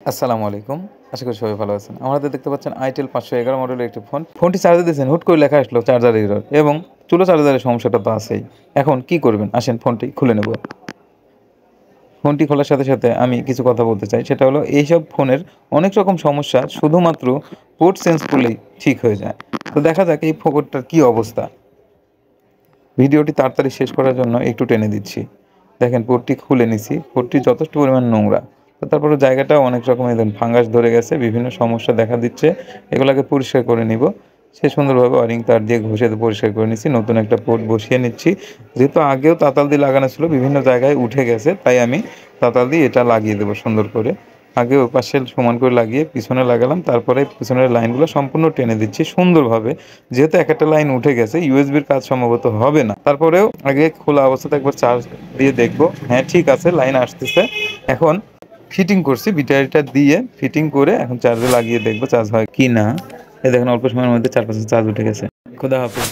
আসসালামু আলাইকুম। আশা করি সবাই ভালো আছেন। আমাদের দেখতে পাচ্ছেন আইটেল ৫১১ মডেলের একটি ফোন। ফোনটি চার্জে দিয়েছেন, হুট করে লেখা আসলো চার্জার এরর এবং চুলো চার্জারের সমস্যাটা তো আছেই। এখন কি করবেন? আসেন ফোনটি খুলে নেব। ফোনটি খোলার সাথে, সাথে আমি কিছু কথা বলতে চাই। সেটা হলো এইসব ফোনের অনেক রকম সমস্যা শুধুমাত্র পোর্ট চেঞ্জ করলেই ঠিক হয়ে যায়। তো দেখা যাক এই ফোনটার কি অবস্থা। ভিডিওটি তাড়াতাড়ি শেষ করার জন্য একটু টেনে দিচ্ছি। দেখেন পোর্টটি খুলে নিছি। পোর্টটি যথেষ্ট পরিমাণ নোংরা। তো তারপরেও জায়গাটাও অনেক রকমের দেখেন ফাঙ্গাস ধরে গেছে, বিভিন্ন সমস্যা দেখা দিচ্ছে। এগুলাকে পরিষ্কার করে নিব। সে সুন্দরভাবে ওয়্যারিং তার দিয়ে ঘষে পরিষ্কার করে নিচ্ছি। নতুন একটা পোর্ট বসিয়ে নিচ্ছি। যেহেতু আগেও তাতাল দিয়ে লাগানো ছিল, বিভিন্ন জায়গায় উঠে গেছে, তাই আমি তাতাল দিয়ে এটা লাগিয়ে দেবো সুন্দর করে। আগে ওপাশে সমান করে লাগিয়ে পিছনে লাগালাম। তারপরে পিছনের লাইনগুলো সম্পূর্ণ টেনে দিচ্ছি সুন্দরভাবে। যেহেতু একটা লাইন উঠে গেছে, ইউএসবির কাজ সম্ভবত হবে না। তারপরেও আগে খোলা অবস্থাতে একবার চার্জ দিয়ে দেখব। হ্যাঁ, ঠিক আছে, লাইন আসতেছে। এখন ফিটিং করছি, ব্যাটারিটা দিয়ে ফিটিং করে এখন চার্জে লাগিয়ে দেখব চার্জ হয় কি না। এই দেখেন অল্প সময়ের মধ্যে ৪% চার্জ উঠে গেছে। খোদা হাফেজ।